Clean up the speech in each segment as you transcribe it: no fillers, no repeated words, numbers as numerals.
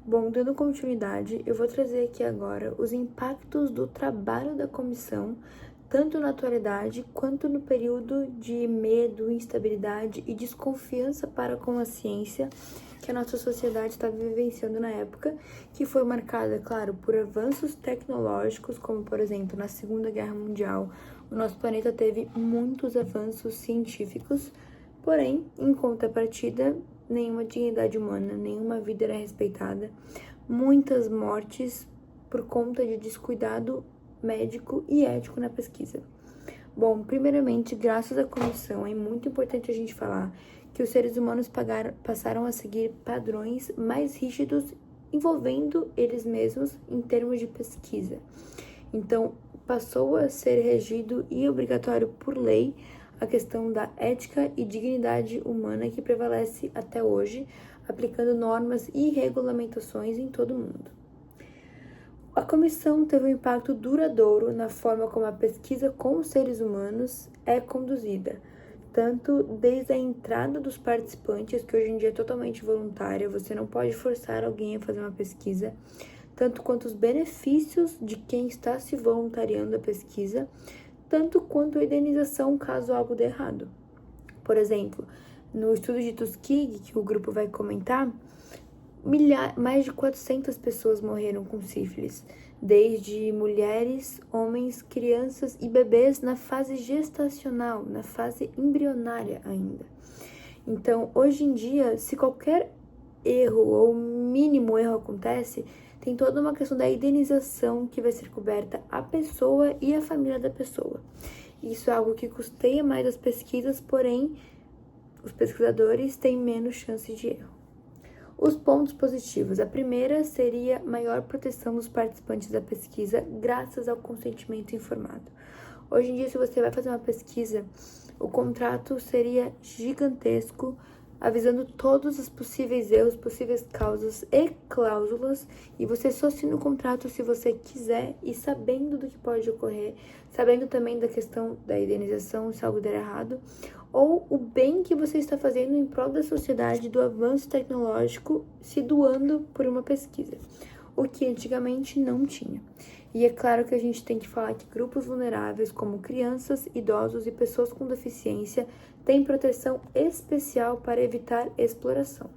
Bom, dando continuidade, eu vou trazer aqui agora os impactos do trabalho da comissão, tanto na atualidade quanto no período de medo, instabilidade e desconfiança para com a ciência que a nossa sociedade estava vivenciando na época, que foi marcada, claro, por avanços tecnológicos, como, por exemplo, na Segunda Guerra Mundial, o nosso planeta teve muitos avanços científicos, porém, em contrapartida, nenhuma dignidade humana, nenhuma vida era respeitada, muitas mortes por conta de descuidado médico e ético na pesquisa. Bom, primeiramente, graças à comissão, é muito importante a gente falar que os seres humanos passaram a seguir padrões mais rígidos envolvendo eles mesmos em termos de pesquisa. Então, passou a ser regido e obrigatório por lei a questão da ética e dignidade humana que prevalece até hoje, aplicando normas e regulamentações em todo o mundo. A comissão teve um impacto duradouro na forma como a pesquisa com os seres humanos é conduzida, tanto desde a entrada dos participantes, que hoje em dia é totalmente voluntária, você não pode forçar alguém a fazer uma pesquisa, tanto quanto os benefícios de quem está se voluntariando à pesquisa, tanto quanto a indenização caso algo dê errado. Por exemplo, no estudo de Tuskegee, que o grupo vai comentar, mais de 400 pessoas morreram com sífilis, desde mulheres, homens, crianças e bebês na fase gestacional, na fase embrionária ainda. Então, hoje em dia, se qualquer erro ou mínimo erro acontece, tem toda uma questão da indenização que vai ser coberta à pessoa e à família da pessoa. Isso é algo que custeia mais as pesquisas, porém, os pesquisadores têm menos chance de erro. Os pontos positivos. A primeira seria maior proteção dos participantes da pesquisa graças ao consentimento informado. Hoje em dia, se você vai fazer uma pesquisa, o contrato seria gigantesco, avisando todos os possíveis erros, possíveis causas e cláusulas, e você só assina o contrato se você quiser e sabendo do que pode ocorrer, sabendo também da questão da indenização se algo der errado, ou o bem que você está fazendo em prol da sociedade, do avanço tecnológico, se doando por uma pesquisa, o que antigamente não tinha. E é claro que a gente tem que falar que grupos vulneráveis, como crianças, idosos e pessoas com deficiência, têm proteção especial para evitar exploração.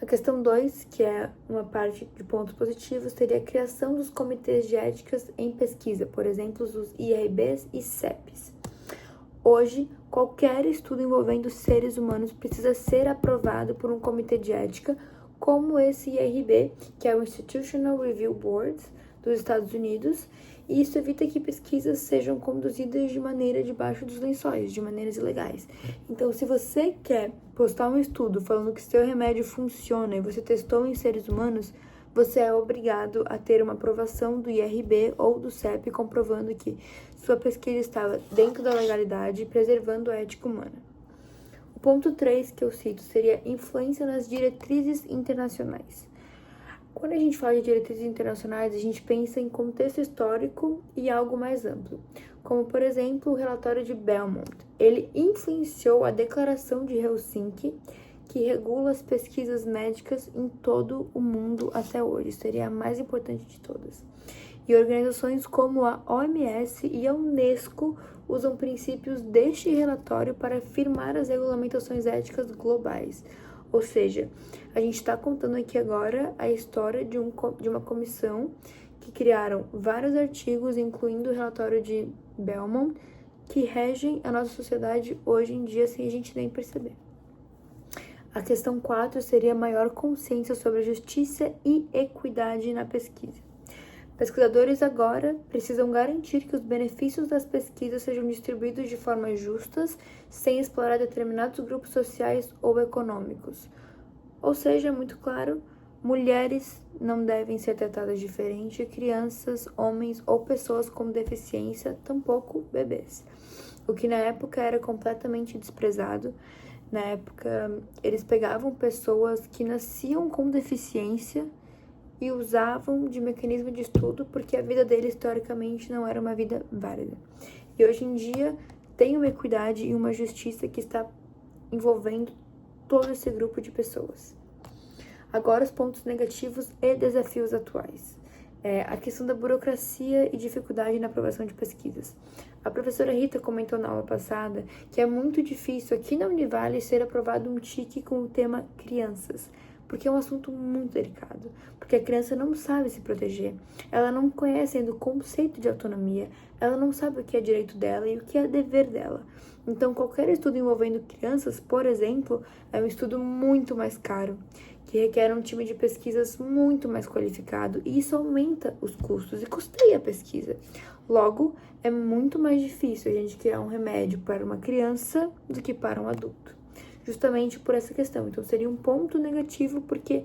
A questão 2, que é uma parte de pontos positivos, seria a criação dos comitês de éticas em pesquisa, por exemplo, os IRBs e CEPs. Hoje, qualquer estudo envolvendo seres humanos precisa ser aprovado por um comitê de ética, como esse IRB, que é o Institutional Review Board dos Estados Unidos, e isso evita que pesquisas sejam conduzidas de maneira debaixo dos lençóis, de maneiras ilegais. Então, se você quer postar um estudo falando que seu remédio funciona e você testou em seres humanos, você é obrigado a ter uma aprovação do IRB ou do CEP comprovando que sua pesquisa estava dentro da legalidade, preservando a ética humana. O ponto 3 que eu cito seria influência nas diretrizes internacionais. Quando a gente fala de diretrizes internacionais, a gente pensa em contexto histórico e algo mais amplo, como, por exemplo, o relatório de Belmont. Ele influenciou a Declaração de Helsinki, que regula as pesquisas médicas em todo o mundo até hoje. Seria a mais importante de todas. E organizações como a OMS e a Unesco usam princípios deste relatório para afirmar as regulamentações éticas globais. Ou seja, a gente está contando aqui agora a história de uma comissão que criaram vários artigos, incluindo o relatório de Belmont, que regem a nossa sociedade hoje em dia sem a gente nem perceber. A questão 4 seria maior consciência sobre a justiça e equidade na pesquisa. Pesquisadores agora precisam garantir que os benefícios das pesquisas sejam distribuídos de forma justas, sem explorar determinados grupos sociais ou econômicos. Ou seja, muito claro, mulheres não devem ser tratadas diferente, crianças, homens ou pessoas com deficiência, tampouco bebês. O que na época era completamente desprezado. Na época, eles pegavam pessoas que nasciam com deficiência e usavam de mecanismo de estudo porque a vida deles, teoricamente, não era uma vida válida. E hoje em dia, tem uma equidade e uma justiça que está envolvendo todo esse grupo de pessoas. Agora, os pontos negativos e desafios atuais. A questão da burocracia e dificuldade na aprovação de pesquisas. A professora Rita comentou na aula passada que é muito difícil aqui na Univale ser aprovado um TIC com o tema crianças, porque é um assunto muito delicado, porque a criança não sabe se proteger, ela não conhece ainda o conceito de autonomia, ela não sabe o que é direito dela e o que é dever dela. Então, qualquer estudo envolvendo crianças, por exemplo, é um estudo muito mais caro, que requer um time de pesquisas muito mais qualificado, e isso aumenta os custos e custeia a pesquisa. Logo, é muito mais difícil a gente criar um remédio para uma criança do que para um adulto, justamente por essa questão. Então, seria um ponto negativo, porque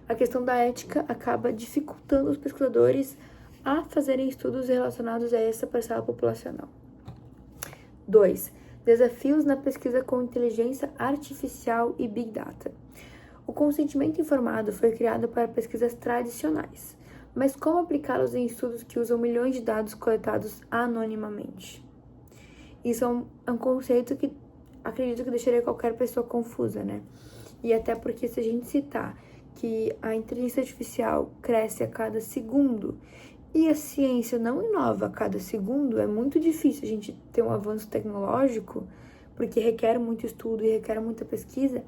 a questão da ética acaba dificultando os pesquisadores a fazerem estudos relacionados a essa parcela populacional. 2. Desafios na pesquisa com inteligência artificial e Big Data. O consentimento informado foi criado para pesquisas tradicionais, mas como aplicá-los em estudos que usam milhões de dados coletados anonimamente? Isso é um conceito que acredito que deixaria qualquer pessoa confusa, né? E até porque se a gente citar que a inteligência artificial cresce a cada segundo e a ciência não inova a cada segundo, é muito difícil a gente ter um avanço tecnológico, porque requer muito estudo e requer muita pesquisa.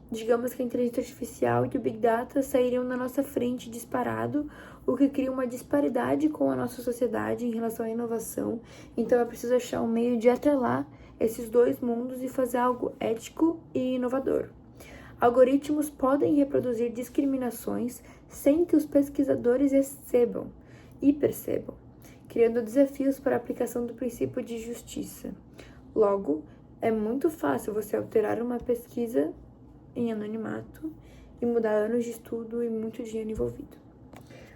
Digamos que a inteligência artificial e o Big Data sairiam na nossa frente disparado, o que cria uma disparidade com a nossa sociedade em relação à inovação. Então é preciso achar um meio de atrelar esses dois mundos e fazer algo ético e inovador. Algoritmos podem reproduzir discriminações sem que os pesquisadores recebam e percebam, criando desafios para a aplicação do princípio de justiça. Logo, é muito fácil você alterar uma pesquisa em anonimato e mudar anos de estudo e muito dinheiro envolvido.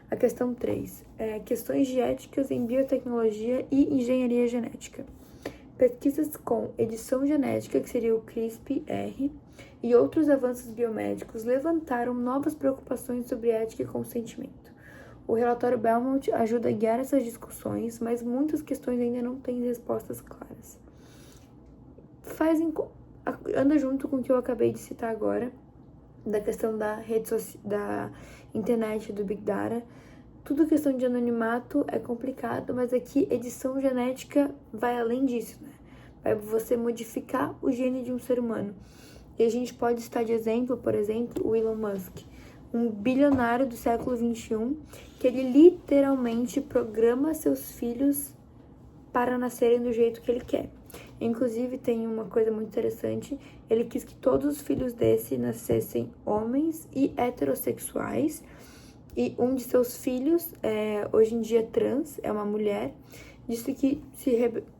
A questão 3. Questões de éticas em biotecnologia e engenharia genética. Pesquisas com edição genética, que seria o CRISPR, e outros avanços biomédicos levantaram novas preocupações sobre ética e consentimento. O relatório Belmont ajuda a guiar essas discussões, mas muitas questões ainda não têm respostas claras. Anda junto com o que eu acabei de citar agora, da questão da da internet, do Big Data. Tudo questão de anonimato é complicado, mas aqui edição genética vai além disso, né? Vai você modificar o gene de um ser humano. E a gente pode citar de exemplo, por exemplo, o Elon Musk, um bilionário do século XXI, que ele literalmente programa seus filhos para nascerem do jeito que ele quer. Inclusive, tem uma coisa muito interessante, ele quis que todos os filhos desse nascessem homens e heterossexuais, e um de seus filhos, hoje em dia trans, é uma mulher, disse que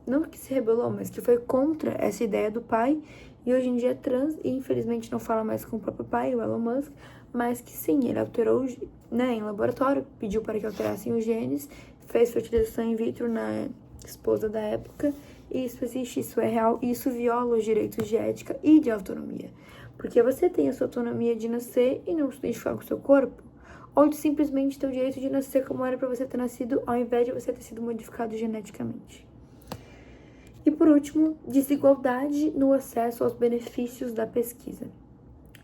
não que se rebelou, mas que foi contra essa ideia do pai, e hoje em dia é trans, e infelizmente não fala mais com o próprio pai, o Elon Musk, mas que sim, ele alterou, né, em laboratório, pediu para que alterassem os genes, fez fertilização in vitro na esposa da época, e isso existe, isso é real, e isso viola os direitos de ética e de autonomia. Porque você tem a sua autonomia de nascer e não se identificar com o seu corpo, ou de simplesmente ter o direito de nascer como era para você ter nascido, ao invés de você ter sido modificado geneticamente. E por último, desigualdade no acesso aos benefícios da pesquisa.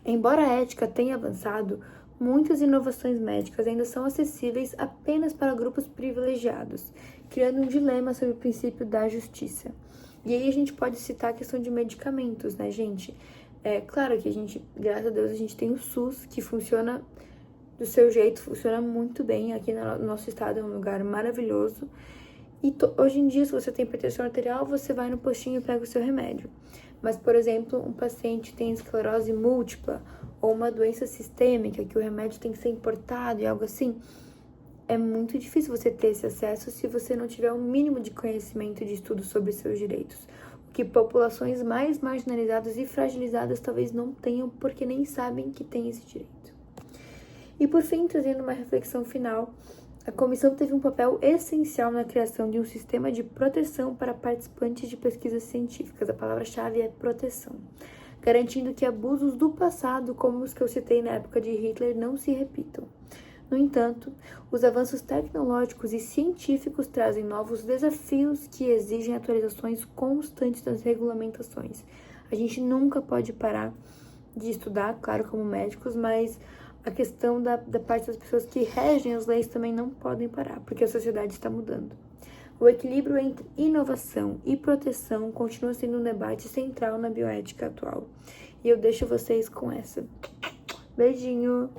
Embora a ética tenha avançado, muitas inovações médicas ainda são acessíveis apenas para grupos privilegiados, criando um dilema sobre o princípio da justiça. E aí a gente pode citar a questão de medicamentos, né, gente? É claro que a gente, graças a Deus, a gente tem o SUS, que funciona do seu jeito, funciona muito bem. Aqui no nosso estado é um lugar maravilhoso. E hoje em dia, se você tem hipertensão arterial, você vai no postinho e pega o seu remédio. Mas, por exemplo, um paciente tem esclerose múltipla ou uma doença sistêmica, que o remédio tem que ser importado e algo assim, é muito difícil você ter esse acesso se você não tiver um mínimo de conhecimento de estudo sobre seus direitos. O que populações mais marginalizadas e fragilizadas talvez não tenham, porque nem sabem que tem esse direito. E por fim, trazendo uma reflexão final, a comissão teve um papel essencial na criação de um sistema de proteção para participantes de pesquisas científicas. A palavra-chave é proteção, garantindo que abusos do passado, como os que eu citei na época de Hitler, não se repitam. No entanto, os avanços tecnológicos e científicos trazem novos desafios que exigem atualizações constantes das regulamentações. A gente nunca pode parar de estudar, claro, como médicos, mas a questão da parte das pessoas que regem as leis também não podem parar, porque a sociedade está mudando. O equilíbrio entre inovação e proteção continua sendo um debate central na bioética atual. E eu deixo vocês com essa. Beijinho!